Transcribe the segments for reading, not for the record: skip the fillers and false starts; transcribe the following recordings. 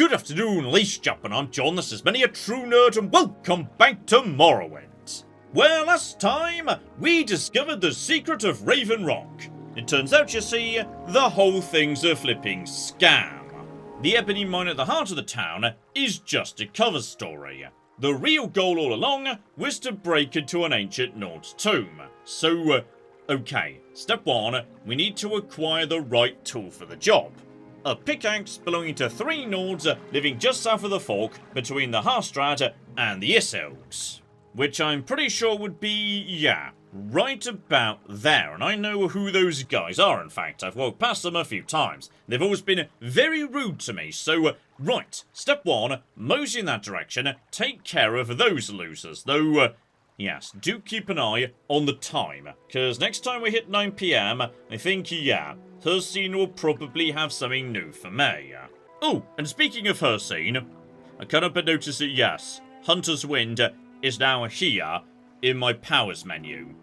Good afternoon, ladies and gentlemen, I'm John, this is Many a True Nerd, and welcome back to Morrowind. Well, last time, we discovered the secret of Raven Rock. It turns out, you see, the whole thing's a flipping scam. The ebony mine at the heart of the town is just a cover story. The real goal all along was to break into an ancient Nord tomb. So, okay, step one, we need to acquire the right tool for the job. A pickaxe belonging to 3 Nords living just south of the fork between the Harstrad and the Isilds. Which I'm pretty sure would be, yeah, right about there. And I know who those guys are, in fact. I've walked past them a few times. They've always been very rude to me. So, right, step one, mosey in that direction, take care of those losers. Though, yes, do keep an eye on the time. Because next time we hit 9 PM, I think, yeah, Hercene will probably have something new for me. Oh, and speaking of Hercene, I can't help but notice that, yes, Hunter's Wind is now here in my powers menu.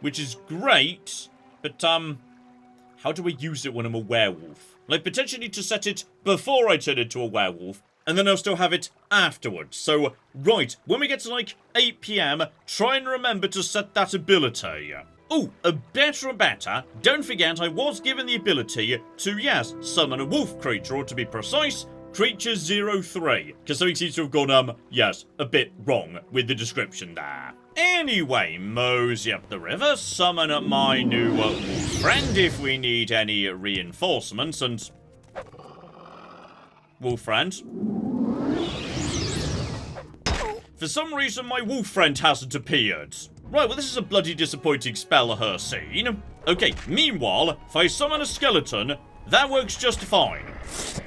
Which is great, but, how do I use it when I'm a werewolf? Like, potentially to set it before I turn into a werewolf, and then I'll still have it afterwards. So, right, when we get to, like, 8 PM, try and remember to set that ability. Oh, a better, don't forget I was given the ability to, yes, summon a wolf creature, or to be precise, creature 03. Because something seems to have gone, yes, a bit wrong with the description there. Anyway, mosey up the river, summon up my new wolf friend if we need any reinforcements, and... wolf friend? For some reason, my wolf friend hasn't appeared. Right, well, this is a bloody disappointing spell, Hercene. Okay, meanwhile, if I summon a skeleton, that works just fine.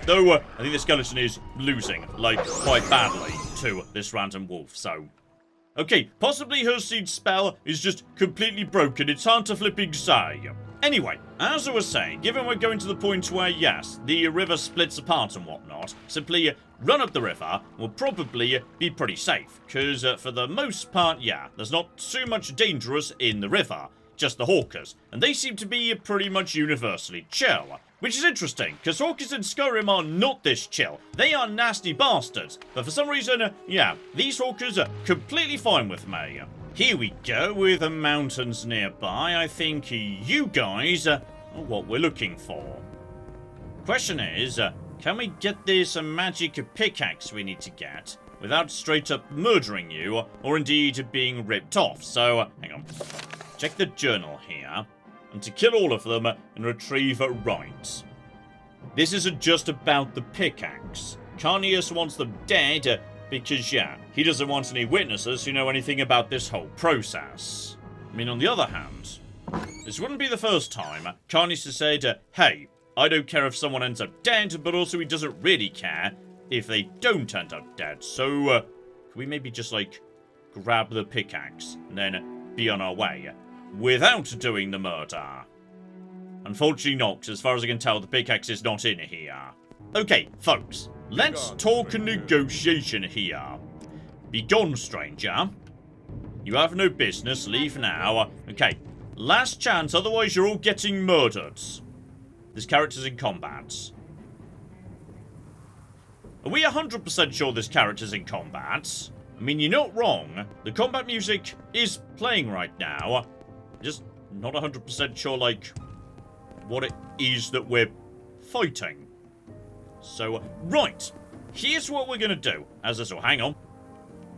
Though, I think the skeleton is losing, like, quite badly to this random wolf, so... okay, possibly Hercene's spell is just completely broken, it's hard to flipping say. Anyway, as I was saying, given we're going to the point where, yes, the river splits apart and whatnot, simply run up the river will probably be pretty safe, because for the most part, yeah, there's not too much dangerous in the river, just the hawkers, and they seem to be pretty much universally chill. Which is interesting, because hawkers in Skyrim are not this chill. They are nasty bastards, but for some reason, yeah, these hawkers are completely fine with me. Here we go, with the mountains nearby. I think you guys are what we're looking for. Question is, can we get this magic pickaxe we need to get without straight up murdering you, or indeed being ripped off? So, hang on. Check the journal here, and to kill all of them and retrieve rights. This isn't just about the pickaxe. Carnius wants them dead, because, yeah, he doesn't want any witnesses who know anything about this whole process. I mean, on the other hand, this wouldn't be the first time Carnius has said, hey, I don't care if someone ends up dead, but also he doesn't really care if they don't end up dead. So, can we maybe just, like, grab the pickaxe and then be on our way without doing the murder? Unfortunately not, 'cause as far as I can tell, the pickaxe is not in here. Okay, folks. Let's talk a negotiation here. Be gone, stranger. You have no business. Leave now. Okay. Last chance, otherwise you're all getting murdered. This character's in combat. Are we 100% sure this character's in combat? I mean, you're not wrong. The combat music is playing right now. Just not 100% sure, like, what it is that we're fighting. So, right, here's what we're gonna do. As I saw, hang on.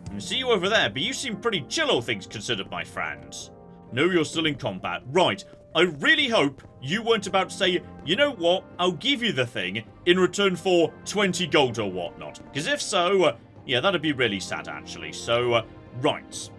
I can see you over there, but you seem pretty chill, all things considered, my friends. No, you're still in combat. Right, I really hope you weren't about to say, you know what, I'll give you the thing in return for 20 gold or whatnot. Because if so, yeah, that'd be really sad, actually. So, right.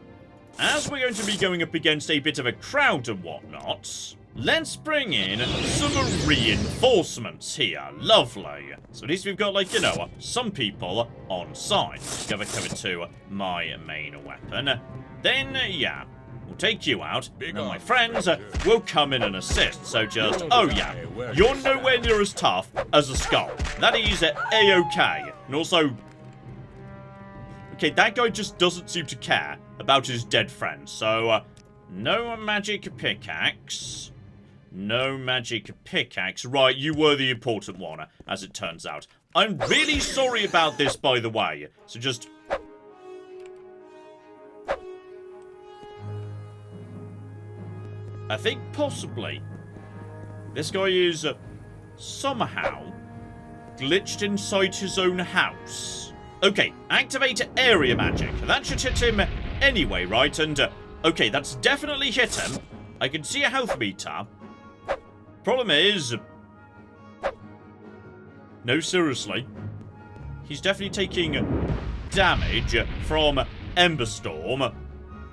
As we're going to be going up against a bit of a crowd and whatnot, let's bring in some reinforcements here. Lovely. So at least we've got, like, you know, some people on side. Cover to my main weapon. Then, yeah, we'll take you out. And then my friends will come in and assist. So just, oh yeah, you're nowhere near as tough as a skull. That is A-okay. And also, okay, that guy just doesn't seem to care about his dead friends. So, no magic pickaxe. No magic pickaxe. Right, you were the important one, as it turns out. I'm really sorry about this, by the way. So just... I think possibly this guy is somehow glitched inside his own house. Okay, activate area magic. That should hit him anyway, right? And, okay, that's definitely hit him. I can see a health meter. Problem is... No, seriously. He's definitely taking damage from Ember Storm.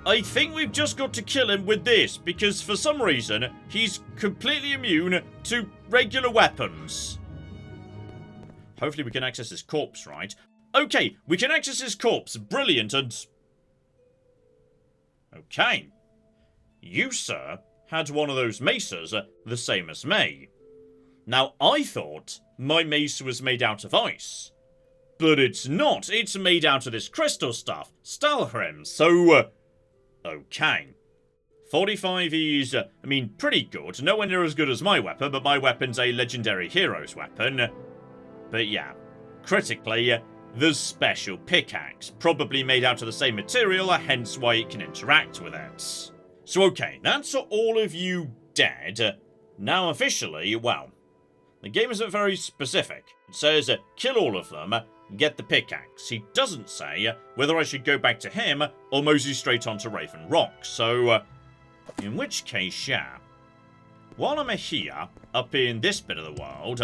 I think we've just got to kill him with this, because for some reason, he's completely immune to regular weapons. Hopefully we can access his corpse, right? Okay, we can access his corpse. Brilliant, and... Okay. You, sir, had one of those maces the same as me. Now, I thought my mace was made out of ice. But it's not. It's made out of this crystal stuff, stalhrim, so... Okay. 45 is, I mean, pretty good. Nowhere near as good as my weapon, but my weapon's a legendary hero's weapon. But yeah, critically, the special pickaxe. Probably made out of the same material, hence why it can interact with it. So okay, that's all of you dead. Now officially, well, the game isn't very specific. It says, kill all of them, get the pickaxe. He doesn't say whether I should go back to him or mosey straight onto Raven Rock. So, in which case, yeah. While I'm here, up in this bit of the world,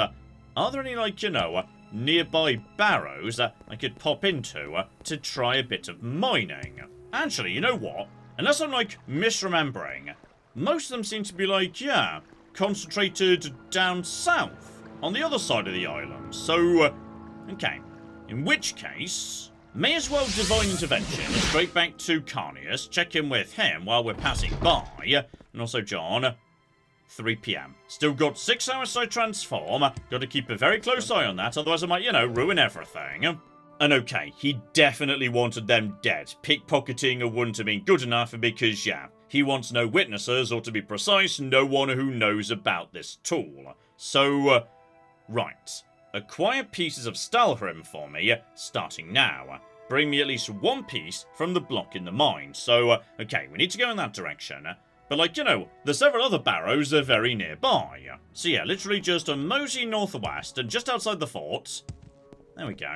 are there any, like, you know, nearby barrows I could pop into to try a bit of mining? Actually, you know what? Unless I'm, like, misremembering, most of them seem to be, like, yeah, concentrated down south, on the other side of the island. So, okay. In which case, may as well Divine Intervention straight back to Carnius, check in with him while we're passing by, and also John, 3 PM. Still got 6 hours to transform, got to keep a very close eye on that, otherwise I might, you know, ruin everything. And okay, he definitely wanted them dead. Pickpocketing wouldn't have been good enough because, yeah, he wants no witnesses, or to be precise, no one who knows about this tool. So, right. Acquire pieces of stalhrim for me, starting now. Bring me at least 1 piece from the block in the mine. So, okay, we need to go in that direction. But, like, you know, there's several other barrows that are very nearby. So, yeah, literally just a mosey northwest and just outside the fort. There we go.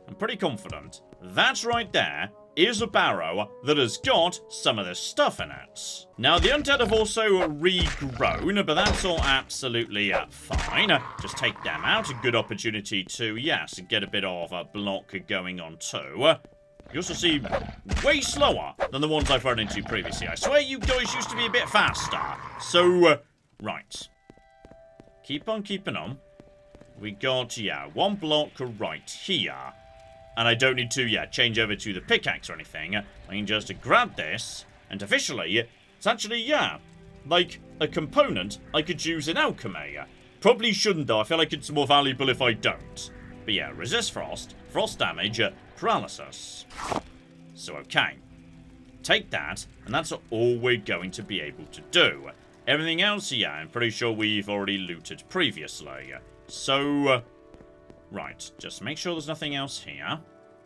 I'm pretty confident. That right there is a barrow that has got some of this stuff in it. Now, the undead have also regrown, but that's all absolutely fine. Just take them out. A good opportunity to, yes, get a bit of a block going on too. You also seem way slower than the ones I've run into previously. I swear you guys used to be a bit faster. So, right. Keep on keeping on. We got, yeah, 1 block right here. And I don't need to, yeah, change over to the pickaxe or anything. I can just grab this, and officially, it's actually, yeah, like a component I could use in alchemy. Probably shouldn't, though. I feel like it's more valuable if I don't. But yeah, resist frost, frost damage, paralysis. So, okay. Take that, and that's all we're going to be able to do. Everything else, yeah, I'm pretty sure we've already looted previously. So... right, just make sure there's nothing else here.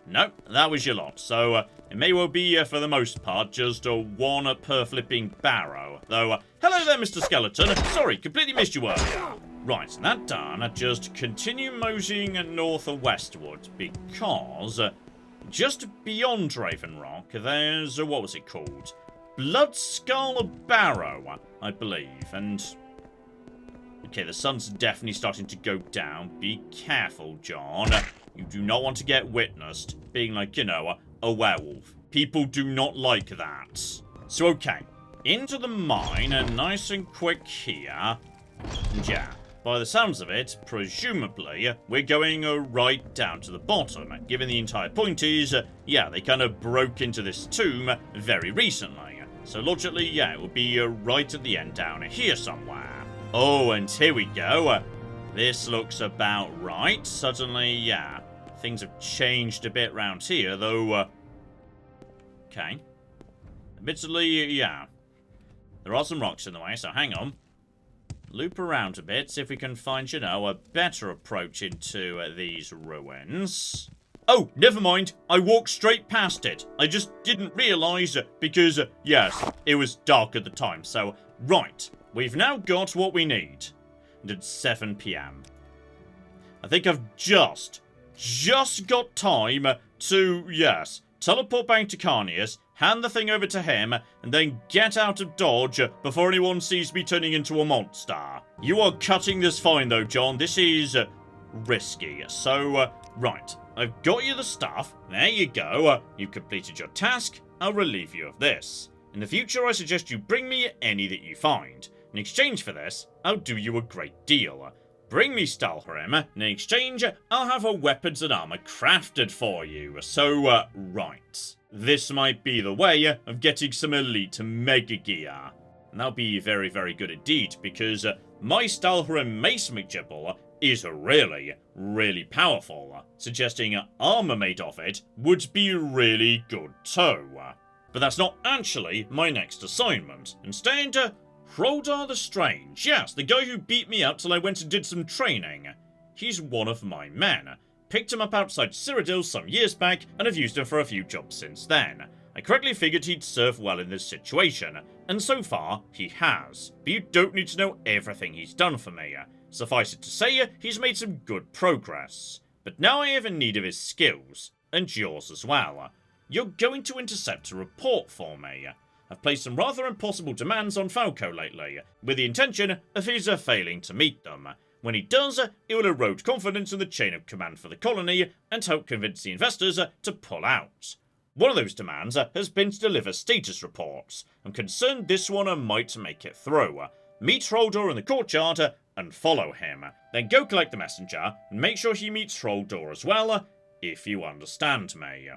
Nope, that was your lot. So, it may well be, for the most part, just one per flipping barrow. Though, hello there, Mr. Skeleton. Sorry, completely missed you earlier. Right, that done, just continue moseying north or westward, because just beyond Raven Rock, there's, what was it called? Bloodskull Barrow, I believe, and... okay, the sun's definitely starting to go down. Be careful, John. You do not want to get witnessed being like, you know, a werewolf. People do not like that. So, okay. Into the mine, nice and quick here. And yeah, by the sounds of it, presumably, we're going right down to the bottom. Given the entire point is, yeah, they kind of broke into this tomb very recently. So, logically, yeah, it will be right at the end down here somewhere. Oh, and here we go. This looks about right. Suddenly, yeah, things have changed a bit round here, though, okay. Admittedly, yeah. There are some rocks in the way, so hang on. loop around a bit, see if we can find, you know, a better approach into these ruins. Oh, never mind. I walked straight past it. I just didn't realise because, yes, it was dark at the time. So, right. We've now got what we need. And it's 7 PM. I think I've just got time to, yes, teleport back to Carnius, hand the thing over to him, and then get out of Dodge before anyone sees me turning into a monster. You are cutting this fine though, John. This is risky. So, right. I've got you the stuff. There you go. You've completed your task. I'll relieve you of this. In the future, I suggest you bring me any that you find. In exchange for this, I'll do you a great deal. Bring me stalhrim, and in exchange, I'll have a weapons and armor crafted for you. So, right. This might be the way of getting some elite mega gear. And that'll be very, very good indeed, because my stalhrim mace McJibble is really, really powerful, suggesting armor made of it would be really good too. But that's not actually my next assignment. Instead, Hroldar the Strange, yes, the guy who beat me up till I went and did some training. He's one of my men. Picked him up outside Cyrodiil some years back, and have used him for a few jobs since then. I correctly figured he'd serve well in this situation, and so far, he has. But you don't need to know everything he's done for me. Suffice it to say, he's made some good progress. But now I have a need of his skills, and yours as well. You're going to intercept a report for me. I've placed some rather impossible demands on Falco lately, with the intention of his failing to meet them. When he does, it will erode confidence in the chain of command for the colony, and help convince the investors to pull out. One of those demands has been to deliver status reports. I'm concerned this one might make it through. Meet Hroldar in the courtyard, and follow him. Then go collect the messenger, and make sure he meets Hroldar as well, if you understand me.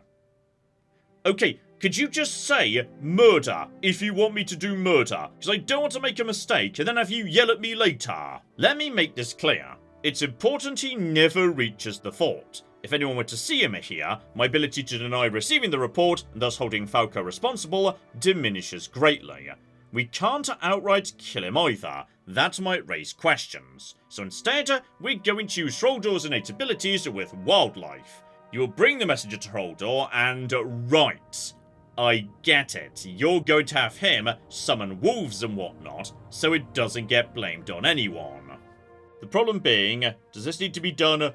Okay, could you just say murder if you want me to do murder? Because I don't want to make a mistake and then have you yell at me later. Let me make this clear. It's important he never reaches the fort. If anyone were to see him here, my ability to deny receiving the report, and thus holding Falco responsible, diminishes greatly. We can't outright kill him either. That might raise questions. So instead, we're going to use Hroldar's innate abilities with wildlife. You will bring the messenger to Hroldar and... right. I get it. You're going to have him summon wolves and whatnot, so it doesn't get blamed on anyone. The problem being, does this need to be done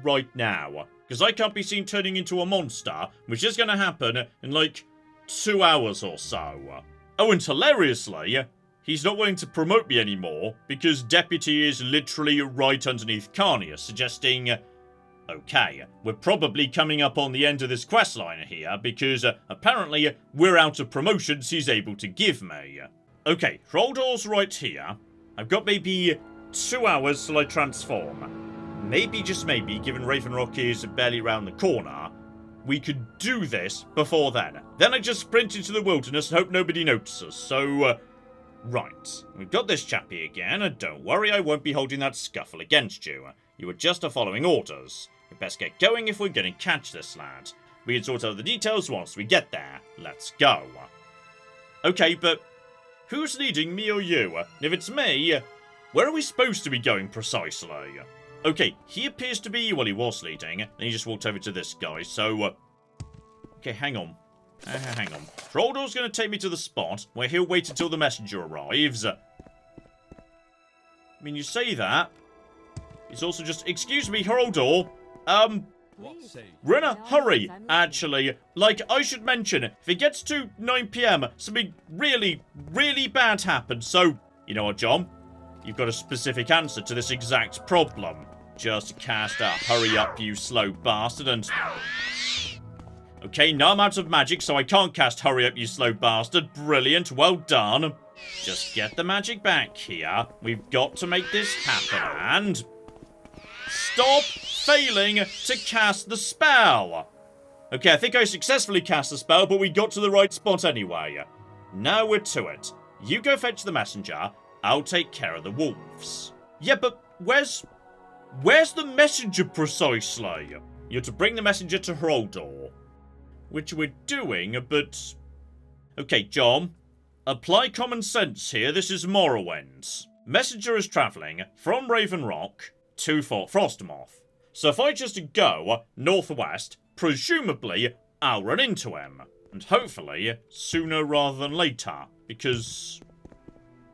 right now? Because I can't be seen turning into a monster, which is going to happen in like 2 hours or so. Oh, and hilariously, he's not willing to promote me anymore, because Deputy is literally right underneath Carnius, suggesting... okay, we're probably coming up on the end of this questline here, because apparently we're out of promotions he's able to give me. Okay, Hroldar's right here. I've got maybe 2 hours till I transform. Maybe, just maybe, given Raven Rock is barely round the corner, we could do this before then. Then I just sprint into the wilderness and hope nobody notices, so... right, we've got this chappie again, and don't worry, I won't be holding that scuffle against you. You were just following orders. We best get going if we're going to catch this lad. We can sort out the details once we get there. Let's go. Okay, but who's leading, me or you? If it's me, where are we supposed to be going precisely? Okay, he appears to be, well, he was leading, and he just walked over to this guy, so... okay, hang on. Hang on. Hroldar's going to take me to the spot where he'll wait until the messenger arrives. I mean, you say that. He's also just... excuse me, Hroldar. We're in a hurry, actually. Like, I should mention, if it gets to 9 PM, something really, really bad happens. So, you know what, John? You've got a specific answer to this exact problem. Just cast a hurry up, you slow bastard, and... okay, now I'm out of magic, so I can't cast hurry up, you slow bastard. Brilliant, well done. Just get the magic back here. We've got to make this happen, and... stop failing to cast the spell! Okay, I think I successfully cast the spell, but we got to the right spot anyway. Now we're to it. You go fetch the messenger, I'll take care of the wolves. Yeah, but where's the messenger precisely? You're to bring the messenger to Hroldar. Which we're doing, but... okay, John. Apply common sense here, this is Morrowind. messenger is travelling from Raven Rock to Fort Frostmoth. So if I just go northwest, presumably I'll run into him. And hopefully sooner rather than later. Because...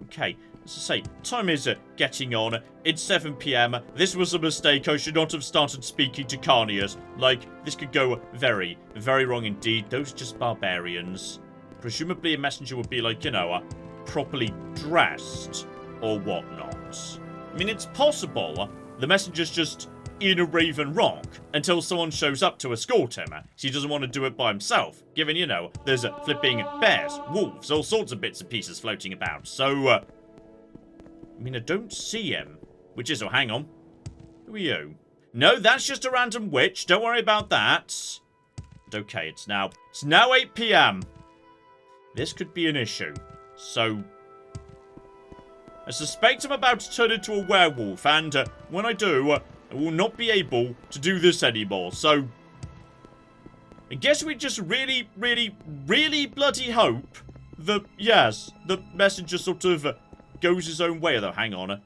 okay, as I say, time is getting on. It's 7 PM. This was a mistake. I should not have started speaking to Carnius. Like, this could go very, very wrong indeed. Those are just barbarians. Presumably a messenger would be like, you know, properly dressed or whatnot. I mean, it's possible the messenger's just in a Raven Rock until someone shows up to escort him. So he doesn't want to do it by himself, given, you know, there's flipping bears, wolves, all sorts of bits and pieces floating about. So, I mean, I don't see him. Which is, oh, hang on. Who are you? No, that's just a random witch. Don't worry about that. But okay, it's now 8 PM. This could be an issue. So, I suspect I'm about to turn into a werewolf, and when I do, I will not be able to do this anymore. So, I guess we just really, really, really bloody hope that, yes, the messenger sort of goes his own way. Though, hang on. Are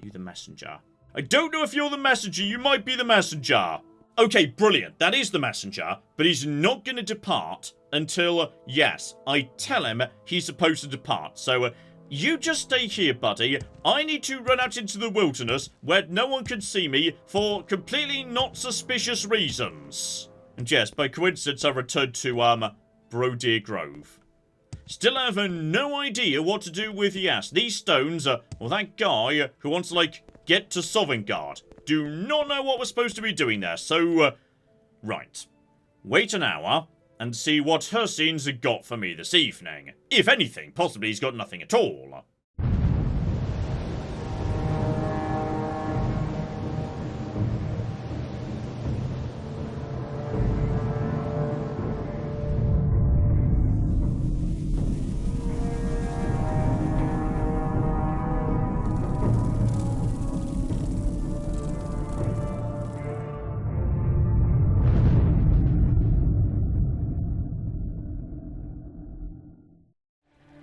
you the messenger? I don't know if you're the messenger. You might be the messenger. Okay, brilliant. That is the messenger, but he's not going to depart until, yes, I tell him he's supposed to depart. So, you just stay here, buddy. I need to run out into the wilderness where no one can see me for completely not suspicious reasons. And yes, by coincidence, I returned to, Brodeer Grove. Still have no idea what to do with, yes, these stones, or that guy who wants to, like, get to Sovngarde. Do not know what we're supposed to be doing there, so, right. Wait an hour and see what Hircine's got for me this evening. If anything, possibly he's got nothing at all.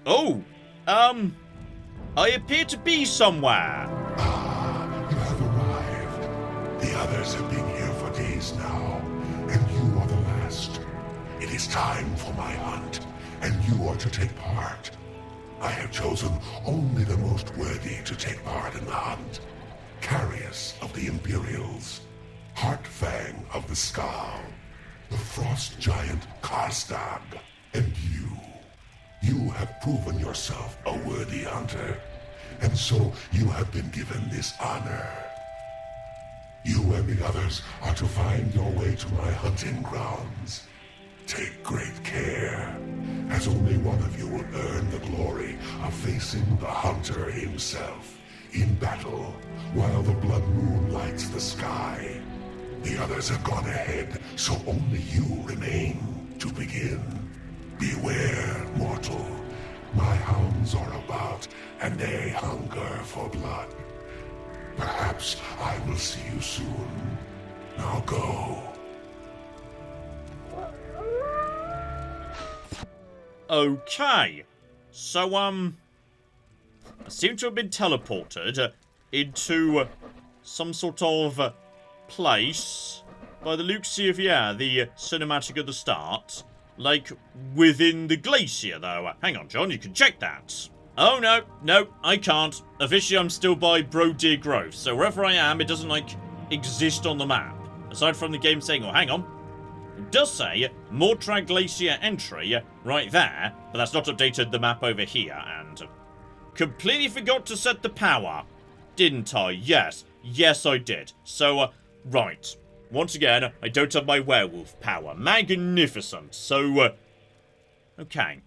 Oh, I appear to be somewhere. Ah, you have arrived. The others have been here for days now, and you are the last. It is time for my hunt, and you are to take part. I have chosen only the most worthy to take part in the hunt. Carius of the Imperials, Heartfang of the Skal, the Frost Giant Karstag, and you. You have proven yourself a worthy hunter, and so you have been given this honor. You and the others are to find your way to my hunting grounds. Take great care, as only one of you will earn the glory of facing the hunter himself in battle while the blood moon lights the sky. The others have gone ahead, so only you remain to begin. Beware, mortal. My hounds are about, and they hunger for blood. Perhaps I will see you soon. Now go. Okay. So, I seem to have been teleported into some sort of place by the looks of, yeah, the cinematic at the start. Like, within the glacier, though. Hang on, John, you can check that. Oh, no, I can't. Officially, I'm still by Brodeer Grove, so wherever I am, it doesn't, like, exist on the map. Aside from the game saying, oh, hang on. It does say, Mortrag Glacier entry, right there, but that's not updated the map over here, and... completely forgot to set the power. Didn't I? Yes, I did. So, right. Once again, I don't have my werewolf power. Magnificent. So, okay.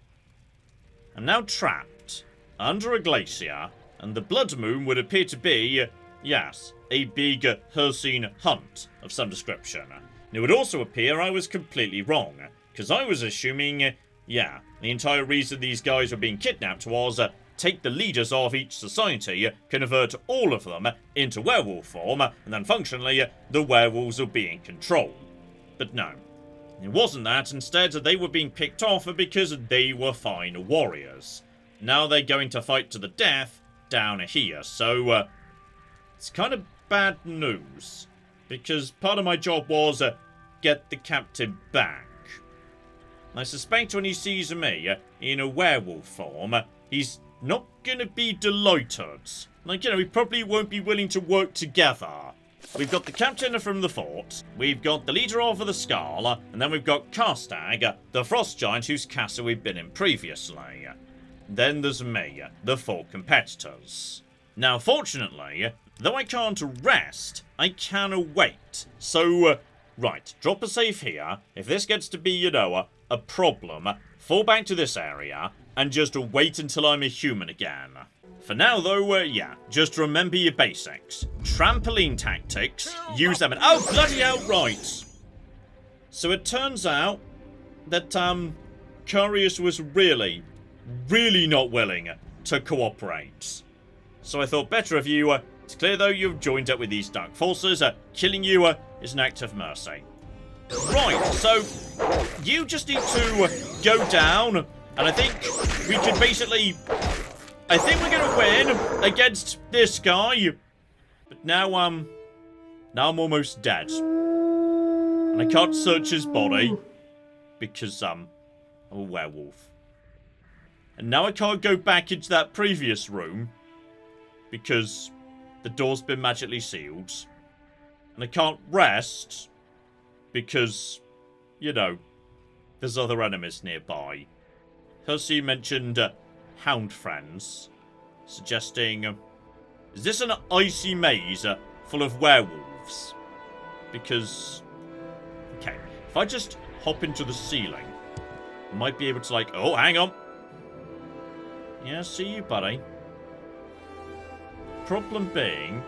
I'm now trapped under a glacier, and the blood moon would appear to be, yes, a big Hircine hunt of some description. It would also appear I was completely wrong, because I was assuming, yeah, the entire reason these guys were being kidnapped was take the leaders of each society, convert all of them into werewolf form, and then functionally, the werewolves will be in control. But no, it wasn't that. Instead, they were being picked off because they were fine warriors. Now they're going to fight to the death down here. So, it's kind of bad news. Because part of my job was get the captain back. I suspect when he sees me in a werewolf form, he's not going to be delighted. Like, you know, he probably won't be willing to work together. We've got the captain from the fort, we've got the leader of the Skull, and then we've got Karstag, the frost giant whose castle we've been in previously. Then there's me, the 4 competitors. Now, fortunately, though I can't rest, I can wait. So, right, drop a save here. If this gets to be, you know, a problem, fall back to this area, and just wait until I'm a human again. For now, though, yeah, just remember your basics. Trampoline tactics, use them and— oh, bloody hell, right! So it turns out that, Curious was really not willing to cooperate. So I thought better of you. It's clear, though, you've joined up with these dark forces. Killing you is an act of mercy. Right, so you just need to go down, and I think we can basically— I think we're gonna win against this guy. But now I'm almost dead. And I can't search his body because I'm a werewolf. And now I can't go back into that previous room because the door's been magically sealed. And I can't rest because, you know, there's other enemies nearby. Hussey mentioned hound friends, suggesting, is this an icy maze full of werewolves? Because, okay, if I just hop into the ceiling, I might be able to, like— oh, hang on. Yeah, see you, buddy. Problem being,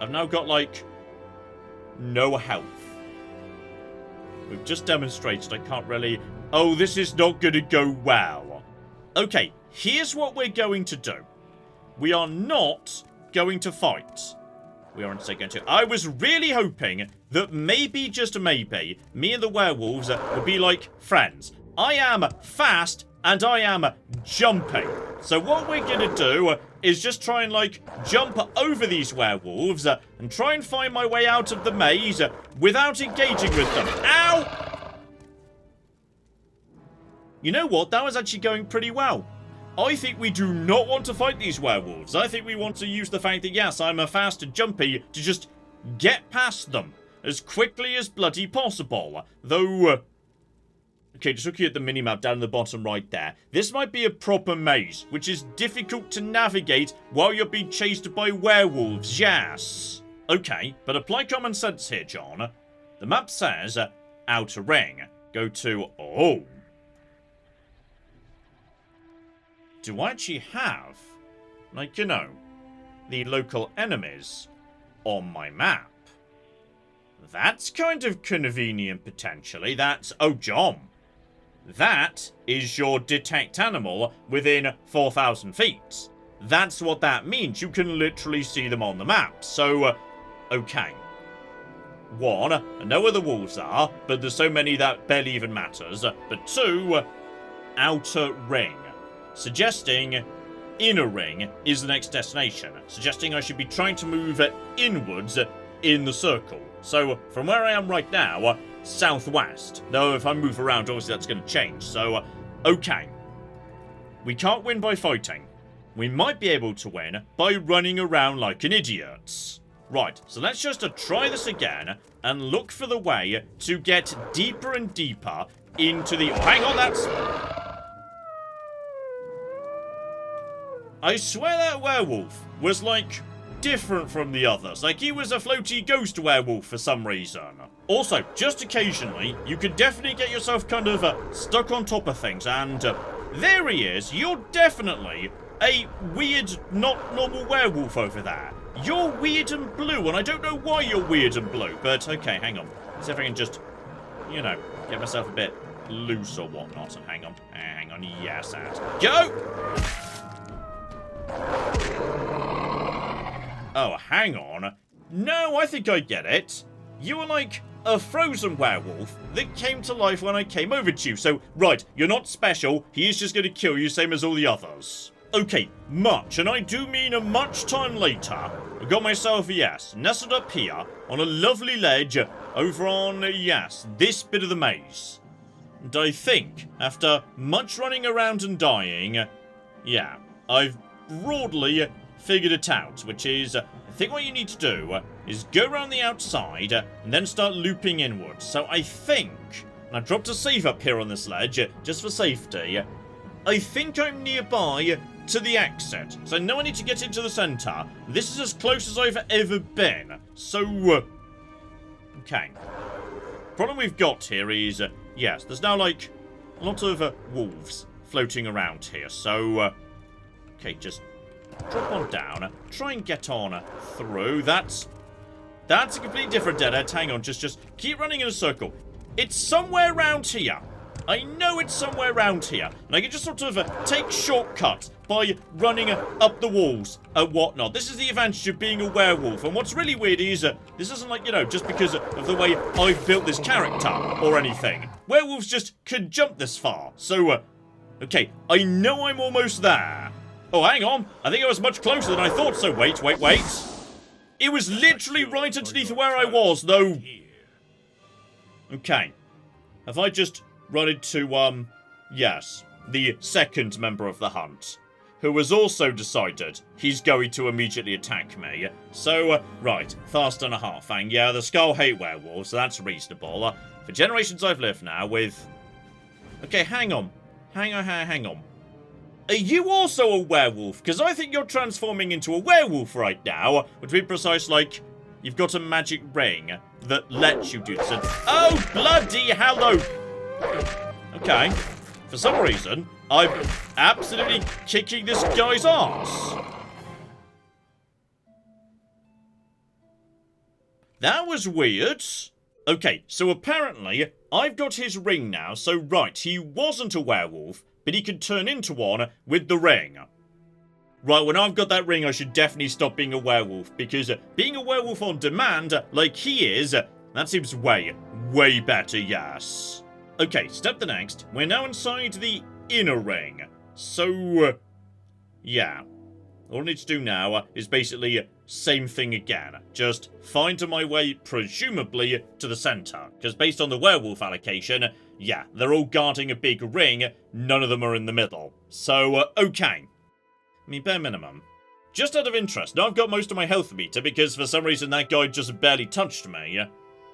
I've now got, like, no health. We've just demonstrated I can't really— oh, this is not going to go well. Okay, here's what we're going to do. We are not going to fight. We are instead going to— I was really hoping that maybe, just maybe, me and the werewolves would be like friends. I am fast and I am jumping. So what we're going to do is just try and, like, jump over these werewolves and try and find my way out of the maze without engaging with them. Ow! You know what? That was actually going pretty well. I think we do not want to fight these werewolves. I think we want to use the fact that, yes, I'm a fast and jumpy to just get past them as quickly as bloody possible. Though, okay, just looking at the minimap down the bottom right there, this might be a proper maze, which is difficult to navigate while you're being chased by werewolves, yes. Okay, but apply common sense here, John. The map says outer ring. Go to— oh. Do I actually have, like, you know, the local enemies on my map? That's kind of convenient, potentially. That's— oh, John. That is your detect animal within 4,000 feet. That's what that means. You can literally see them on the map. So, okay. 1, I know where the wolves are, but there's so many that barely even matters. But 2, outer ring. Suggesting inner ring is the next destination. Suggesting I should be trying to move inwards in the circle. So, from where I am right now, southwest. Though if I move around, obviously that's going to change. So, okay. We can't win by fighting. We might be able to win by running around like an idiot. Right, so let's just try this again and look for the way to get deeper and deeper into the— oh, hang on, that's— I swear that werewolf was, like, different from the others. Like, he was a floaty ghost werewolf for some reason. Also, just occasionally, you could definitely get yourself kind of stuck on top of things. And there he is. You're definitely a weird, not normal werewolf over there. You're weird and blue, and I don't know why you're weird and blue. But, okay, hang on. See if I can just, you know, get myself a bit loose or whatnot. And hang on, yes, and go! Oh, hang on. No, I think I get it. You were like a frozen werewolf that came to life when I came over to you. So, right, you're not special. He is just going to kill you, same as all the others. Okay, much, and I do mean a much time later, I got myself, yes, nestled up here on a lovely ledge over on, yes, this bit of the maze. And I think, after much running around and dying, yeah, I've broadly figured it out, which is, I think what you need to do is go around the outside and then start looping inwards. So I think, and I dropped a save up here on this ledge, just for safety, I think I'm nearby to the exit. So I know I need to get into the center. This is as close as I've ever been. So, okay. Problem we've got here is, yes, there's now like a lot of wolves floating around here. So, okay, just drop on down. Try and get on through. That's a completely different dead end. Hang on, just keep running in a circle. It's somewhere around here. I know it's somewhere around here. And I can just sort of take shortcuts by running up the walls and whatnot. This is the advantage of being a werewolf. And what's really weird is, this isn't like, you know, just because of the way I've built this character or anything. Werewolves just can jump this far. So, okay, I know I'm almost there. Oh, hang on. I think I was much closer than I thought. So wait. It was literally right underneath where I was, though. Okay. Have I just run into, yes, the second member of the hunt, who has also decided he's going to immediately attack me. So, right, fast and a half, and yeah, the Skull hate werewolves, so that's reasonable. For generations I've lived now with... Okay, hang on. Are you also a werewolf? Because I think you're transforming into a werewolf right now. But to be precise, like, you've got a magic ring that lets you do this. And, oh, bloody hello! Okay. For some reason, I'm absolutely kicking this guy's ass. That was weird. Okay, so apparently, I've got his ring now. So, right, he wasn't a werewolf, but he could turn into one with the ring. Right, when I've got that ring, I should definitely stop being a werewolf, because being a werewolf on demand, like he is, that seems way better, yes. Okay, step the next. We're now inside the inner ring. So, yeah. All I need to do now is basically same thing again. Just find my way, presumably, to the center. Because based on the werewolf allocation, yeah, they're all guarding a big ring. None of them are in the middle. So, okay. I mean, bare minimum. Just out of interest, now I've got most of my health meter because for some reason that guy just barely touched me.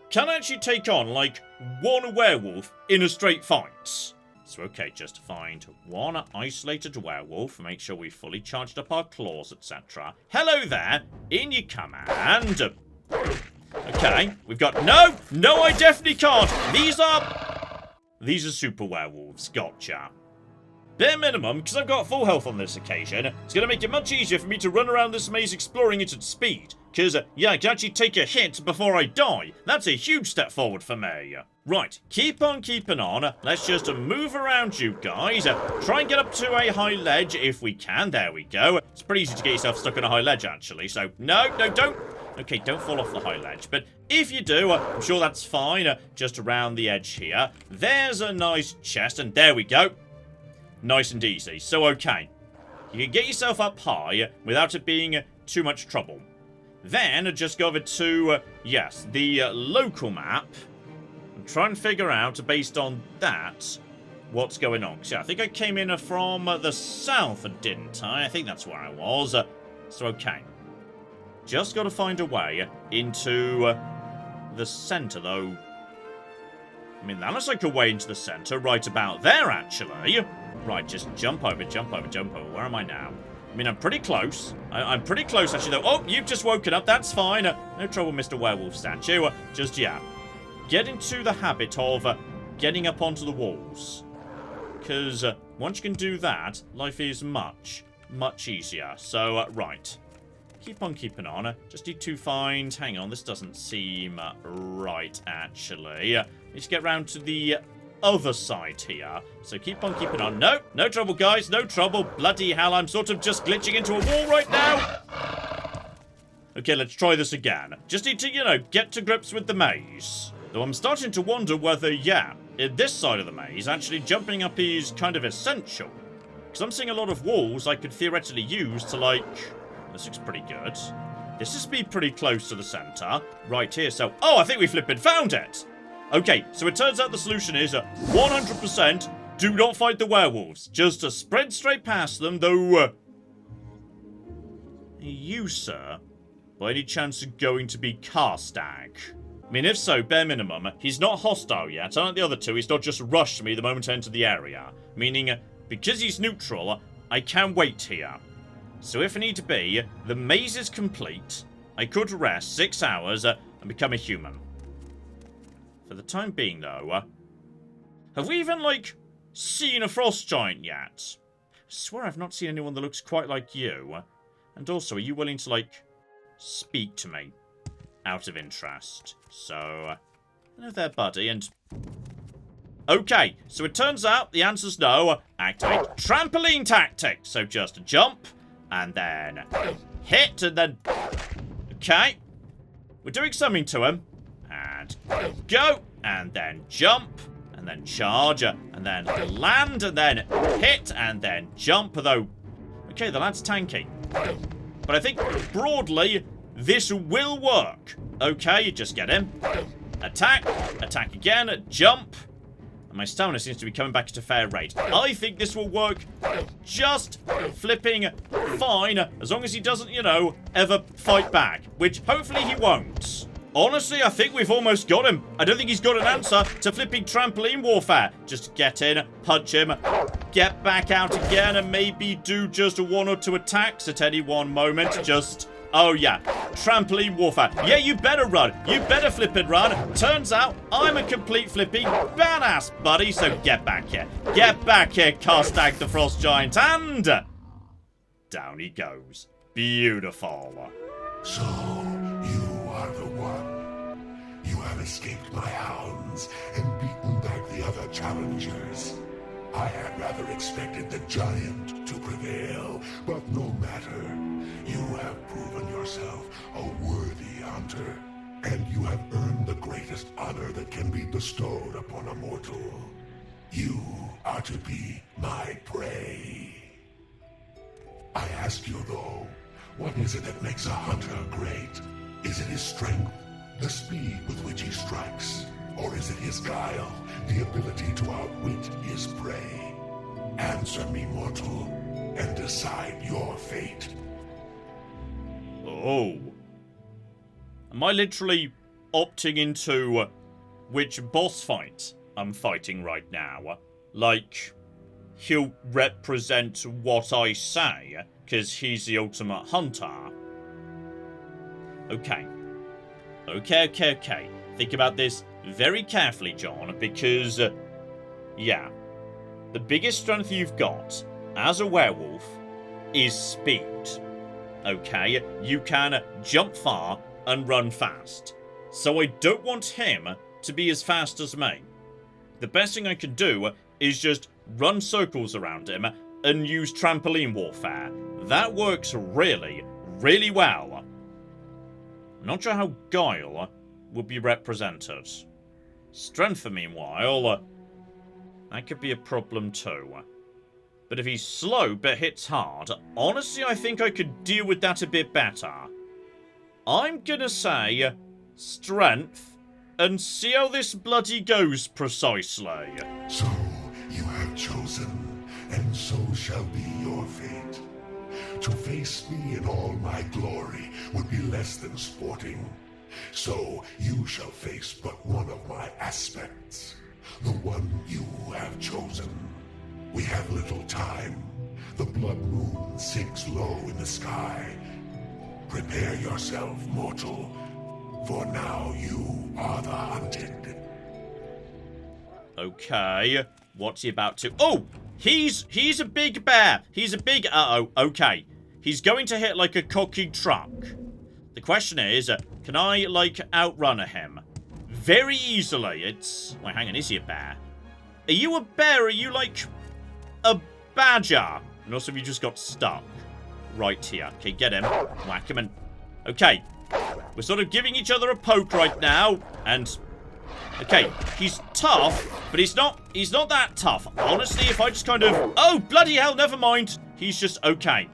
Can I actually take on, like, one werewolf in a straight fight? So, okay, just find one isolated werewolf, make sure we've fully charged up our claws, etc. Hello there, in you come, and... okay, we've got... No, I definitely can't! These are super werewolves, gotcha. Bare minimum, because I've got full health on this occasion, it's going to make it much easier for me to run around this maze exploring it at speed. Because, yeah, I can actually take a hit before I die. That's a huge step forward for me. Right, keep on keeping on. Let's just move around, you guys. Try and get up to a high ledge if we can. There we go. It's pretty easy to get yourself stuck on a high ledge, actually. So, no, don't. Okay, don't fall off the high ledge. But if you do, I'm sure that's fine. Just around the edge here. There's a nice chest, and there we go. Nice and easy. So, okay. You can get yourself up high without it being too much trouble. Then, just go over to, yes, the local map. And try and figure out, based on that, what's going on. So, I think I came in from the south, didn't I? I think that's where I was. So, okay. Just got to find a way into the center, though. I mean, that looks like a way into the center right about there, actually. Right, just jump over. Where am I now? I mean, I'm pretty close. I'm pretty close, actually, though. Oh, you've just woken up. That's fine. No trouble, Mr. Werewolf statue. Just, yeah. Get into the habit of getting up onto the walls. Because once you can do that, life is much easier. So, right. Keep on keeping on. Just need to find... Hang on, this doesn't seem right, actually. Need to get round to the other side here. So keep on keeping on. No trouble, guys. No trouble. Bloody hell, I'm sort of just glitching into a wall right now. Okay, let's try this again. Just need to, you know, get to grips with the maze. Though I'm starting to wonder whether, yeah, in this side of the maze, actually jumping up is kind of essential. Because I'm seeing a lot of walls I could theoretically use to, like... This looks pretty good. This is be pretty close to the center. Right here, so... Oh, I think we flippin' found it! Okay, so it turns out the solution is 100% do not fight the werewolves. Just to spread straight past them, though... You, sir, by any chance are going to be Carstag? I mean, if so, bare minimum, he's not hostile yet. Unlike the other two, he's not just rushed me the moment I enter the area. Meaning, because he's neutral, I can wait here. So if I need to be, the maze is complete. I could rest 6 hours and become a human. For the time being, though, have we even, like, seen a frost giant yet? I swear I've not seen anyone that looks quite like you. And also, are you willing to, like, speak to me? Out of interest. So, hello there, buddy, and... Okay, so it turns out the answer's no. Activate trampoline tactic. So just jump, and then hit, and then... Okay. We're doing something to him. And go, and then jump, and then charge, and then land, and then hit, and then jump, though... Okay, the lad's tanky. But I think, broadly, this will work. Okay, just get him. Attack. Attack again. Jump. And my stamina seems to be coming back at a fair rate. I think this will work just flipping fine. As long as he doesn't, you know, ever fight back. Which, hopefully, he won't. Honestly, I think we've almost got him. I don't think he's got an answer to flipping trampoline warfare. Just get in, punch him, get back out again, and maybe do just 1 or 2 attacks at any one moment. Just, oh yeah, trampoline warfare. Yeah, you better run. You better flip and run. Turns out, I'm a complete flipping badass, buddy. So get back here. Get back here, Carstag the Frost Giant, and... down he goes. Beautiful. So, you are the one. You have escaped my hounds and beaten back the other challengers. I had rather expected the giant to prevail, but no matter. You have proven yourself a worthy hunter, and you have earned the greatest honor that can be bestowed upon a mortal. You are to be my prey. I ask you, though, what is it that makes a hunter great? Is it his strength, the speed with which he strikes? Or is it his guile, the ability to outwit his prey? Answer me, mortal, and decide your fate. Oh. Am I literally opting into which boss fight I'm fighting right now? Like, he'll represent what I say, because he's the ultimate hunter. Okay. Okay. Think about this very carefully, John, because, yeah, the biggest strength you've got as a werewolf is speed. Okay, you can jump far and run fast. So I don't want him to be as fast as me. The best thing I can do is just run circles around him and use trampoline warfare. That works really, really well. I'm not sure how guile will be represented. Strength, meanwhile, that could be a problem too. But if he's slow but hits hard, honestly I think I could deal with that a bit better. I'm gonna say strength and see how this bloody goes precisely. So, you have chosen, and so shall be your fate. To face me in all my glory would be less than sporting. So, you shall face but one of my aspects. The one you have chosen. We have little time. The blood moon sinks low in the sky. Prepare yourself, mortal, for now you are the hunted. Okay, what's he about to... Oh! He's a big bear. He's a big... Uh-oh, okay. He's going to hit like a cocky truck. The question is, can I, like, outrun him? Very easily. It's... Wait, hang on, is he a bear? Are you a bear? Are you, like, a badger? And also, have you just got stuck? Right here. Okay, get him. Whack him and... Okay. We're sort of giving each other a poke right now. And... Okay, he's tough, but he's not that tough. Honestly, if I just kind of... Oh, bloody hell, never mind. He's just okay.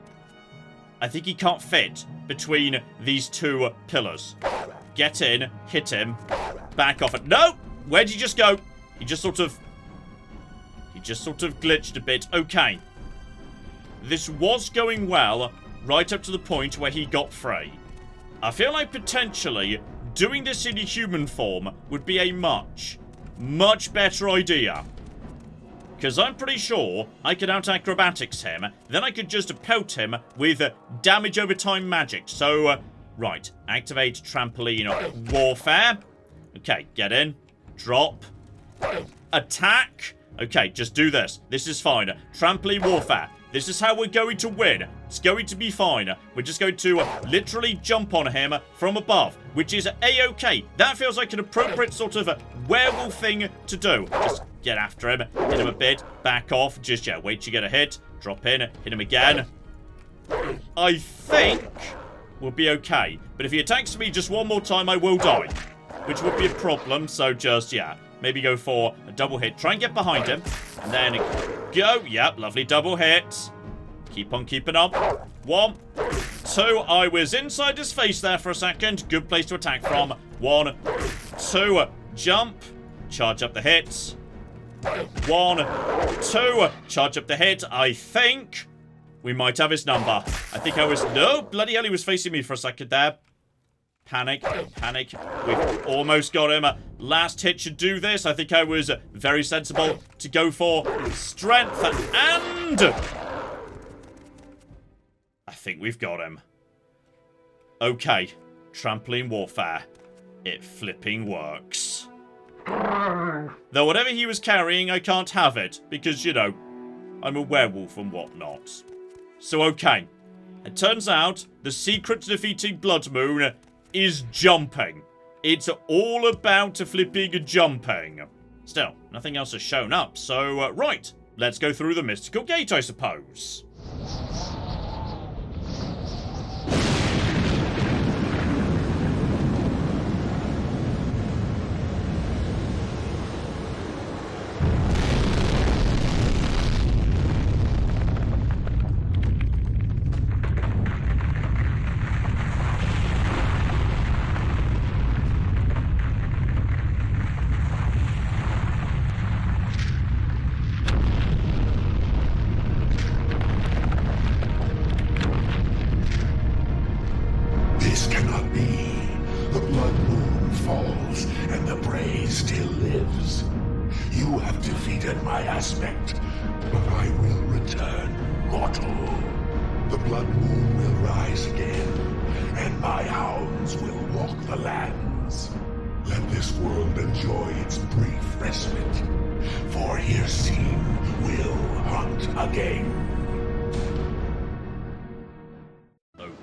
I think he can't fit between these two pillars. Get in, hit him, back off it. No! Where'd he just go? He just sort of glitched a bit. Okay. This was going well right up to the point where he got free. I feel like potentially doing this in a human form would be a much, much better idea. Because I'm pretty sure I could out-acrobatics him, then I could just pelt him with damage over time magic. So, right, activate Trampoline Warfare. Okay, get in, drop, attack. Okay, just do this. This is fine. Trampoline Warfare. This is how we're going to win. It's going to be fine. We're just going to literally jump on him from above, which is a-okay. That feels like an appropriate sort of werewolf thing to do. Just get after him, hit him a bit, back off. Just, yeah, wait to get a hit. Drop in, hit him again. I think we'll be okay. But if he attacks me just one more time, I will die, which would be a problem. So just, yeah, maybe go for a double hit. Try and get behind him, and then go. Yep, lovely double hit. Keep on keeping up. 1, 2. I was inside his face there for a second. Good place to attack from. 1, 2. Jump. Charge up the hits. 1, 2. Charge up the hit. I think we might have his number. I think I was... No, bloody hell, he was facing me for a second there. Panic, panic. We've almost got him. Last hit should do this. I think I was very sensible to go for strength. And I think we've got him. Okay. Trampoline Warfare. It flipping works. Though whatever he was carrying, I can't have it. Because, you know, I'm a werewolf and whatnot. So, okay. It turns out the secret to defeating Blood Moon is jumping. It's all about flipping jumping. Still, nothing else has shown up, so, right. Let's go through the mystical gate, I suppose.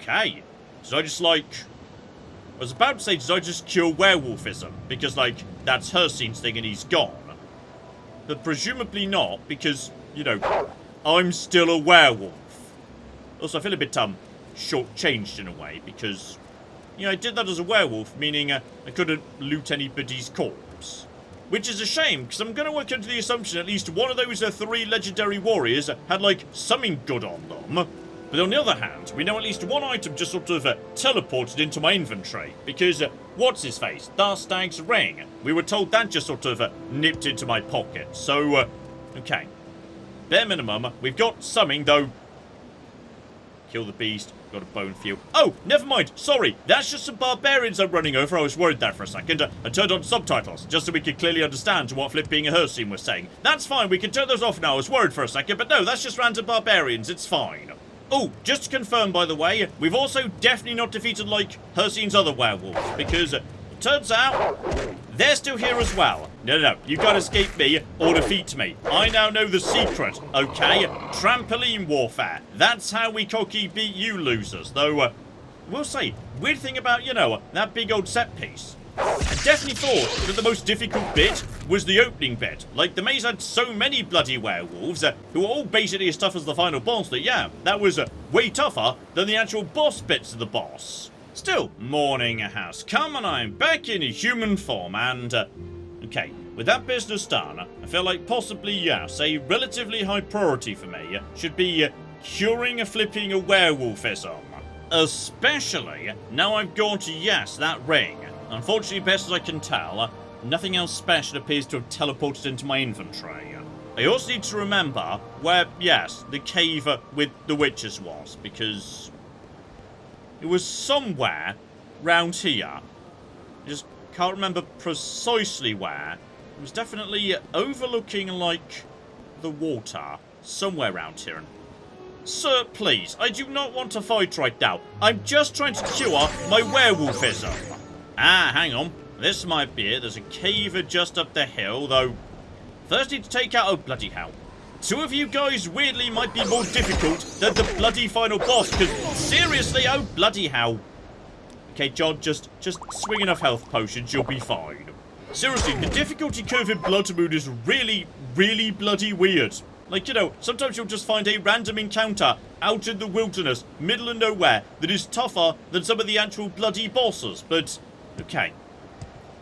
Okay. Did I just, like... I was about to say, did I just cure werewolfism? Because, like, that's Hircine's thing and he's gone. But presumably not, because, you know, I'm still a werewolf. Also, I feel a bit, short-changed in a way, because, you know, I did that as a werewolf, meaning I couldn't loot anybody's corpse. Which is a shame, because I'm going to work under the assumption at least one of those 3 legendary warriors had, like, something good on them. But on the other hand, we know at least one item just sort of teleported into my inventory. Because, what's his face? Darstag's ring. We were told that just sort of nipped into my pocket. So, okay. Bare minimum, we've got something, though. Kill the beast. Got a bone for you. Oh, never mind. Sorry. That's just some barbarians I'm running over. I was worried there for a second. I turned on subtitles, just so we could clearly understand what flipping Hircine was saying. That's fine. We can turn those off now. I was worried for a second. But no, that's just random barbarians. It's fine. Oh, just to confirm, by the way, we've also definitely not defeated, like, Hircine's other werewolves, because it turns out they're still here as well. No, you can't escape me or defeat me. I now know the secret, okay? Trampoline Warfare. That's how we cocky beat you losers, though, we'll say, weird thing about, you know, that big old set piece. I definitely thought that the most difficult bit was the opening bit. Like, the maze had so many bloody werewolves who were all basically as tough as the final boss that, yeah, that was way tougher than the actual boss bits of the boss. Still, morning has come and I'm back in human form and, Okay, with that business done, I feel like possibly, yes, a relatively high priority for me should be curing a flipping a werewolfism. Especially now I've got, yes, that ring. Unfortunately, best as I can tell, nothing else special appears to have teleported into my inventory. I also need to remember where, yes, the cave with the witches was, because it was somewhere round here. I just can't remember precisely where. It was definitely overlooking, like, the water. Somewhere around here. Sir, please, I do not want to fight right now. I'm just trying to cure my werewolfism. Ah, hang on. This might be it. There's a cave just up the hill, though. First need to take out... Oh, bloody hell. Two of you guys weirdly might be more difficult than the bloody final boss, because seriously, oh, bloody hell. Okay, John, just swing enough health potions, you'll be fine. Seriously, the difficulty curve in Blood Moon is really, really bloody weird. Like, you know, sometimes you'll just find a random encounter out in the wilderness, middle of nowhere, that is tougher than some of the actual bloody bosses, but... Okay.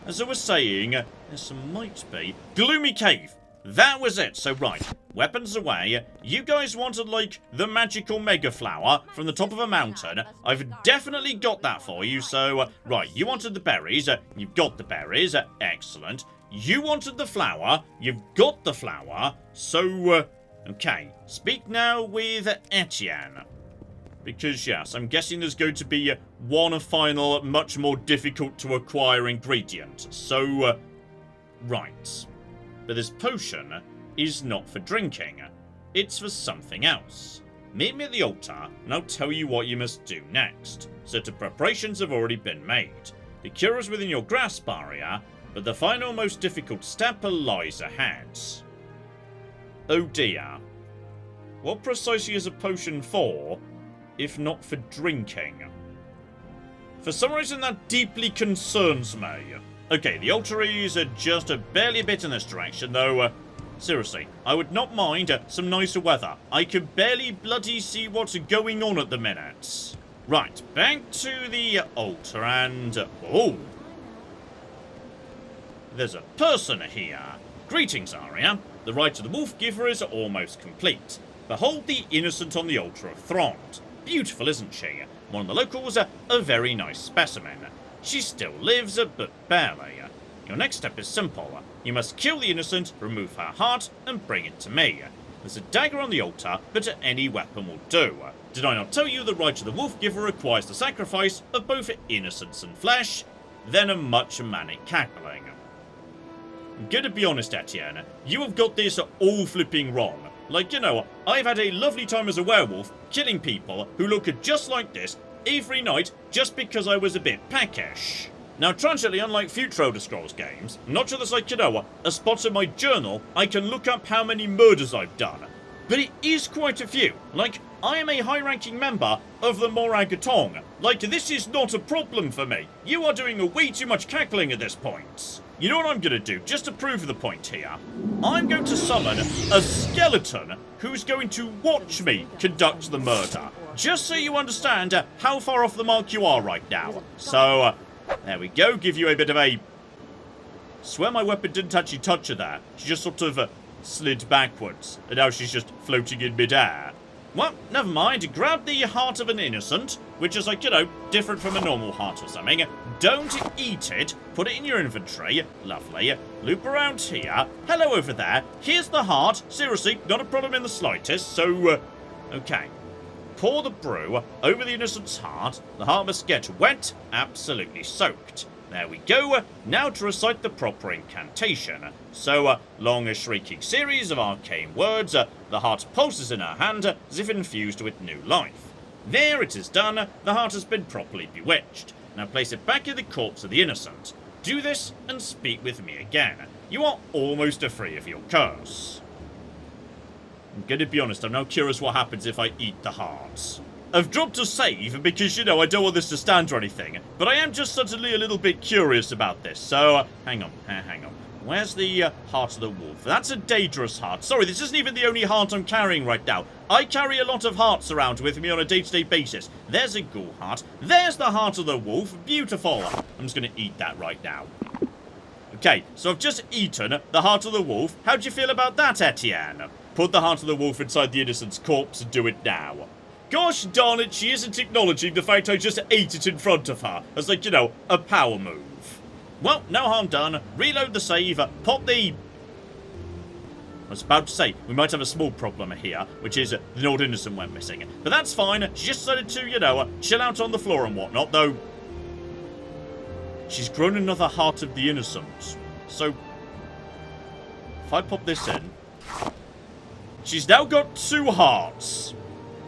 As I was saying, this might be... Gloomy Cave! That was it, so right. Weapons away. You guys wanted, like, the magical mega flower from the top of a mountain. I've definitely got that for you, so... right, you wanted the berries. You've got the berries. Excellent. You wanted the flower. You've got the flower. So, okay. Speak now with Etienne. Because, yes, I'm guessing there's going to be one final, much more difficult to acquire ingredient. So, right. But this potion is not for drinking. It's for something else. Meet me at the altar, and I'll tell you what you must do next. Certain preparations have already been made. The cure is within your grasp area, but the final most difficult step lies ahead. Oh dear. What precisely is a potion for, if not for drinking? For some reason that deeply concerns me. Okay, the altar is just barely a bit in this direction, though, seriously, I would not mind some nicer weather. I can barely bloody see what's going on at the minute. Right, back to the altar and... oh! There's a person here. Greetings, Arya. The rite of the Wolf Giver is almost complete. Behold the innocent on the altar of Thrond. Beautiful, isn't she? One of the locals, a very nice specimen. She still lives, but barely. Your next step is simple. You must kill the innocent, remove her heart, and bring it to me. There's a dagger on the altar, but any weapon will do. Did I not tell you the rite of the Wolf Giver requires the sacrifice of both innocence and flesh? Then a much manic cackling. I'm gonna be honest, Etienne, you have got this all flipping wrong. Like, you know, I've had a lovely time as a werewolf, killing people who look just like this every night just because I was a bit peckish. Now, tragically, unlike future Elder Scrolls games, not just like, you know, a spot in my journal, I can look up how many murders I've done. But it is quite a few. Like, I am a high-ranking member of the Morrowind. Like, this is not a problem for me. You are doing way too much cackling at this point. You know what I'm going to do, just to prove the point here? I'm going to summon a skeleton who's going to watch me conduct the murder. Just so you understand how far off the mark you are right now. So, there we go, give you a bit of a... Swear my weapon didn't actually touch her there. She just sort of slid backwards, and now she's just floating in midair. Well, never mind. Grab the heart of an innocent, which is like, you know, different from a normal heart or something. Don't eat it. Put it in your inventory. Lovely. Loop around here. Hello over there. Here's the heart. Seriously, not a problem in the slightest. So, okay. Pour the brew over the innocent's heart. The heart must get wet, absolutely soaked. There we go. Now to recite the proper incantation. So, long a shrieking series of arcane words. The heart pulses in her hand as if infused with new life. There it is done. The heart has been properly bewitched. Now place it back in the corpse of the innocent. Do this and speak with me again. You are almost free of your curse. I'm gonna be honest, I'm now curious what happens if I eat the heart. I've dropped a save because, you know, I don't want this to stand or anything, but I am just suddenly a little bit curious about this, so, hang on. Where's the heart of the wolf? That's a dangerous heart. Sorry, this isn't even the only heart I'm carrying right now. I carry a lot of hearts around with me on a day-to-day basis. There's a ghoul heart. There's the heart of the wolf. Beautiful. I'm just gonna eat that right now. Okay, so I've just eaten the heart of the wolf. How do you feel about that, Etienne? Put the heart of the wolf inside the innocent's corpse and do it now. Gosh darn it, she isn't acknowledging the fact I just ate it in front of her. As like, you know, a power move. Well, no harm done. Reload the save. Pop the... I was about to say, we might have a small problem here, which is the Nord Innocent went missing. But that's fine. She just decided to, you know, chill out on the floor and whatnot, though... She's grown another Heart of the Innocent. So, if I pop this in... She's now got 2 hearts.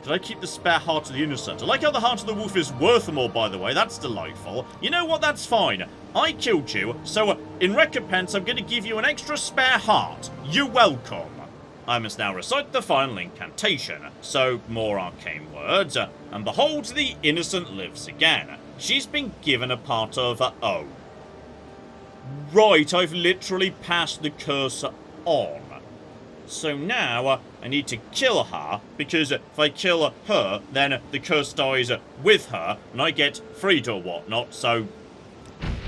Did I keep the spare Heart of the Innocent? I like how the Heart of the Wolf is worth more, by the way. That's delightful. You know what? That's fine. I killed you, so in recompense, I'm going to give you an extra spare heart. You're welcome. I must now recite the final incantation. So, more arcane words. And behold, the innocent lives again. She's been given a part of... oh. Right, I've literally passed the cursor on. So now, I need to kill her, because if I kill her, then the curse dies with her, and I get freed or whatnot, so...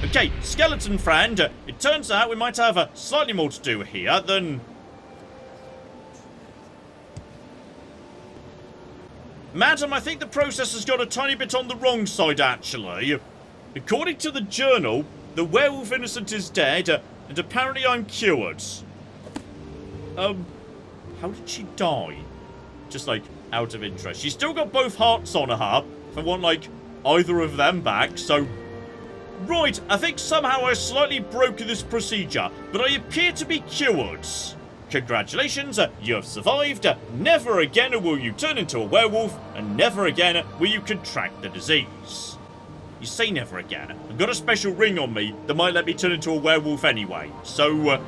Okay, skeleton friend, it turns out we might have slightly more to do here than... Madam, I think the process has got a tiny bit on the wrong side, actually. According to the journal, the werewolf innocent is dead, and apparently I'm cured. How did she die? Just, like, out of interest. She's still got both hearts on her, if I want, like, either of them back, so... Right, I think somehow I slightly broke this procedure, but I appear to be cured. Congratulations, you have survived. Never again will you turn into a werewolf, and never again will you contract the disease. You say never again. I've got a special ring on me that might let me turn into a werewolf anyway. So,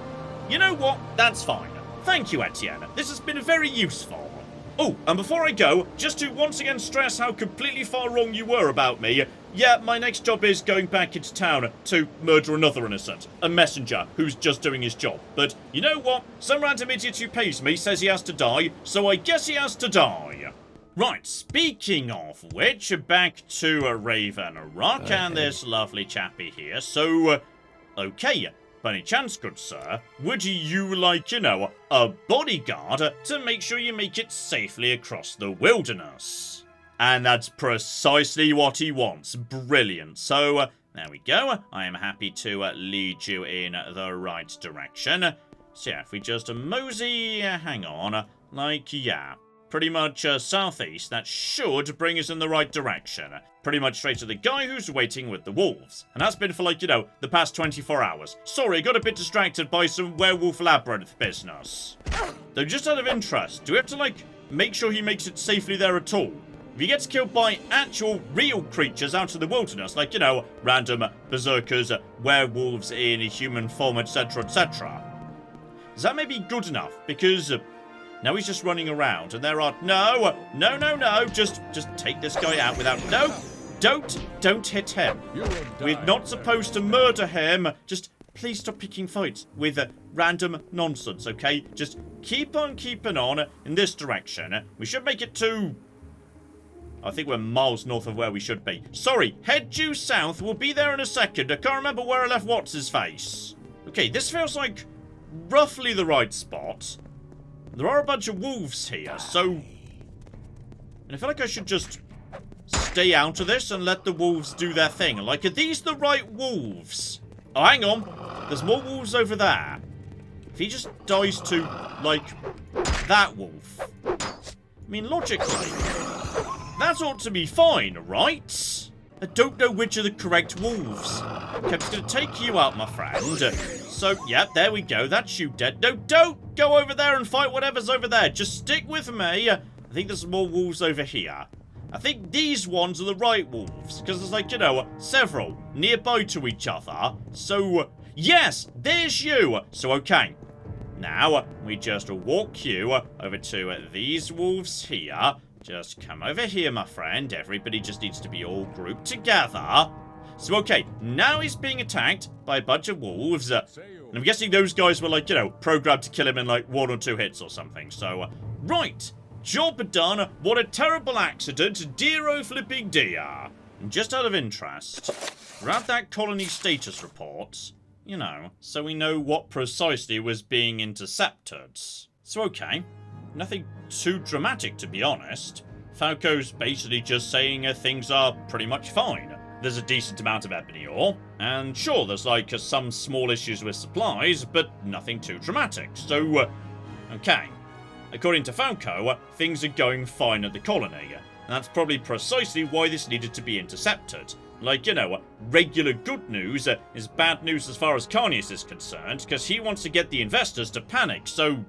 you know what? That's fine. Thank you, Etienne. This has been very useful. Oh, and before I go, just to once again stress how completely far wrong you were about me, yeah, my next job is going back into town to murder another innocent. A messenger who's just doing his job. But you know what? Some random idiot who pays me says he has to die, so I guess he has to die. Right, speaking of which, back to Raven Rock and this lovely chappy here. So, okay, by any chance, good sir, would you like, you know, a bodyguard to make sure you make it safely across the wilderness? And that's precisely what he wants. Brilliant. So, there we go. I am happy to lead you in the right direction. So, yeah, if we just mosey, hang on, like, yeah, pretty much southeast, that should bring us in the right direction. Pretty much straight to the guy who's waiting with the wolves. And that's been for, like, you know, the past 24 hours. Sorry, got a bit distracted by some werewolf labyrinth business. Though, just out of interest, do we have to, like, make sure he makes it safely there at all? If he gets killed by actual real creatures out in the wilderness, like, you know, random berserkers, werewolves in human form, etc., etc., is that maybe good enough? Because now he's just running around and there are... No, just take this guy out without... No, don't hit him. We're not supposed to murder him. Just please stop picking fights with random nonsense, okay? Just keep on keeping on in this direction. We should make it to... I think we're miles north of where we should be. Sorry, head due south. We'll be there in a second. I can't remember where I left what's-his-face. Okay, this feels like roughly the right spot. There are a bunch of wolves here, so... And I feel like I should just stay out of this and let the wolves do their thing. Like, are these the right wolves? Oh, hang on. There's more wolves over there. If he just dies to, like, that wolf. I mean, logically... that ought to be fine, right? I don't know which are the correct wolves. Okay, I'm just going to take you out, my friend. So, yeah, there we go. That's you dead. No, don't go over there and fight whatever's over there. Just stick with me. I think there's more wolves over here. I think these ones are the right wolves. Because there's, like, you know, several nearby to each other. So, yes, there's you. So, okay. Now, we just walk you over to these wolves here. Just come over here, my friend. Everybody just needs to be all grouped together. So, okay, now he's being attacked by a bunch of wolves. And I'm guessing those guys were, like, you know, programmed to kill him in, like, 1 or 2 hits or something. So, right. Job done. What a terrible accident. Dear-o flipping dear. And just out of interest, grab that colony status report. You know, so we know what precisely was being intercepted. So okay, nothing too dramatic to be honest. Falco's basically just saying things are pretty much fine. There's a decent amount of ebony ore, and sure, there's like some small issues with supplies, but nothing too dramatic. So, okay. According to Falco, things are going fine at the colony, and that's probably precisely why this needed to be intercepted. Like, you know, regular good news is bad news as far as Carnius is concerned, because he wants to get the investors to panic, so...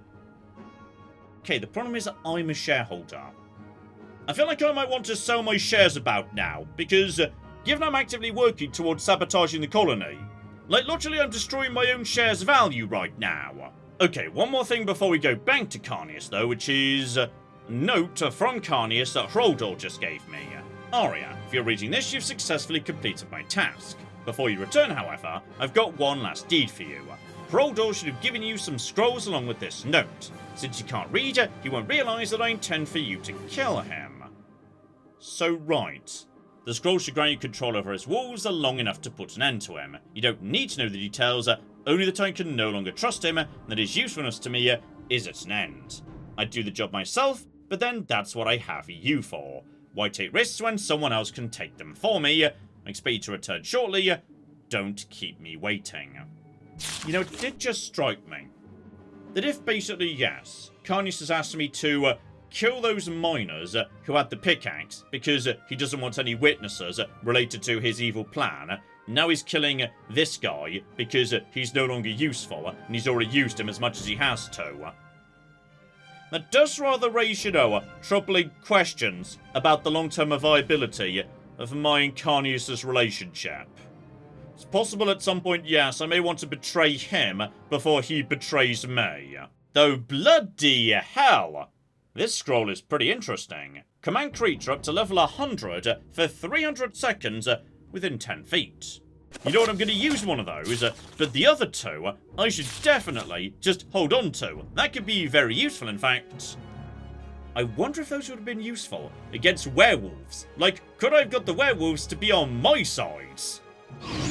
Okay, the problem is I'm a shareholder. I feel like I might want to sell my shares about now, because given I'm actively working towards sabotaging the colony, like literally I'm destroying my own shares value right now. Okay, one more thing before we go back to Carnius though, which is a note from Carnius that Hroldor just gave me. Aria, if you're reading this, you've successfully completed my task. Before you return, however, I've got one last deed for you. Hroldor should have given you some scrolls along with this note. Since you can't read, he won't realise that I intend for you to kill him. So right. The scrolls should grant you control over his wolves long enough to put an end to him. You don't need to know the details, only that I can no longer trust him, and that his usefulness to me is at an end. I'd do the job myself, but then that's what I have you for. Why take risks when someone else can take them for me? I expect you to return shortly. Don't keep me waiting. You know, it did just strike me that if basically, yes, Carnius has asked me to kill those miners who had the pickaxe because he doesn't want any witnesses related to his evil plan. Now he's killing this guy because he's no longer useful and he's already used him as much as he has to. That does rather raise, you know, troubling questions about the long-term viability of my and Carnius' relationship. It's possible at some point, yes, I may want to betray him before he betrays me. Though bloody hell! This scroll is pretty interesting. Command creature up to level 100 for 300 seconds within 10 feet. You know what, I'm going to use one of those, but the other two I should definitely just hold on to. That could be very useful, in fact. I wonder if those would have been useful against werewolves. Like, could I have got the werewolves to be on my side?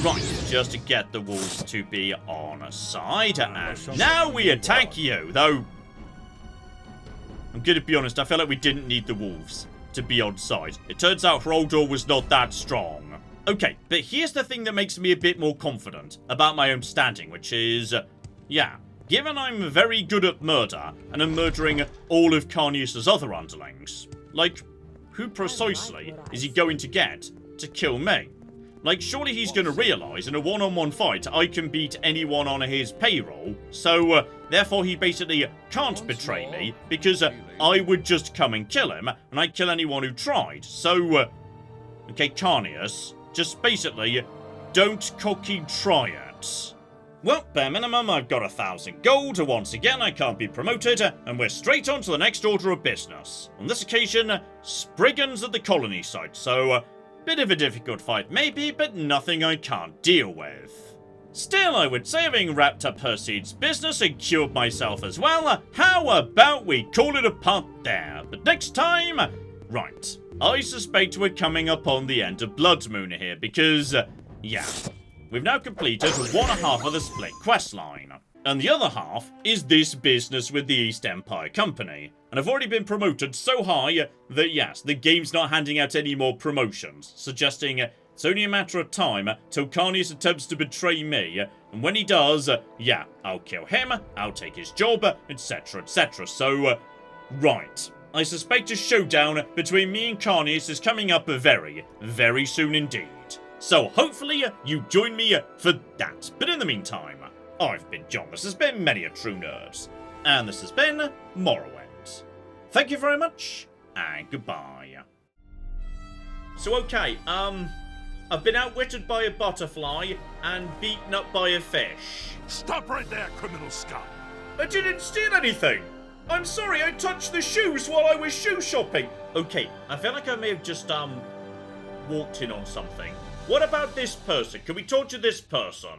Right, just to get the wolves to be on a side, and now we attack you, though... I'm going to be honest, I felt like we didn't need the wolves to be on side. It turns out Hroldor was not that strong. Okay, but here's the thing that makes me a bit more confident about my own standing, which is, yeah, given I'm very good at murder, and I'm murdering all of Carnius' other underlings, like, who precisely is he going to get to kill me? Like, surely he's going to realise in a one-on-one fight I can beat anyone on his payroll, so therefore he basically can't betray me, because I would just come and kill him, and I'd kill anyone who tried, so, okay, Carnius, just basically, don't cocky try it. Well, bare minimum, I've got 1,000 gold, once again I can't be promoted, and we're straight on to the next order of business. On this occasion, Spriggans at the colony site, so, bit of a difficult fight maybe, but nothing I can't deal with. Still, I would say, having wrapped up Herseed's business and cured myself as well, how about we call it a part there? But next time... Right, I suspect we're coming up on the end of Blood Moon here, because, yeah, we've now completed one half of the split questline. And the other half is this business with the East Empire Company. And I've already been promoted so high that, yes, the game's not handing out any more promotions, suggesting it's only a matter of time till Carnius attempts to betray me, and when he does, yeah, I'll kill him, I'll take his job, etc, etc. So, right. I suspect a showdown between me and Carnius is coming up very, very soon indeed. So hopefully you join me for that. But in the meantime, I've been John, this has been Many a True Nerd, and this has been Morrowind. Thank you very much, and goodbye. So okay, I've been outwitted by a butterfly and beaten up by a fish. Stop right there, criminal scum! I didn't steal anything! I'm sorry, I touched the shoes while I was shoe shopping. Okay, I feel like I may have just, walked in on something. What about this person? Can we talk to this person?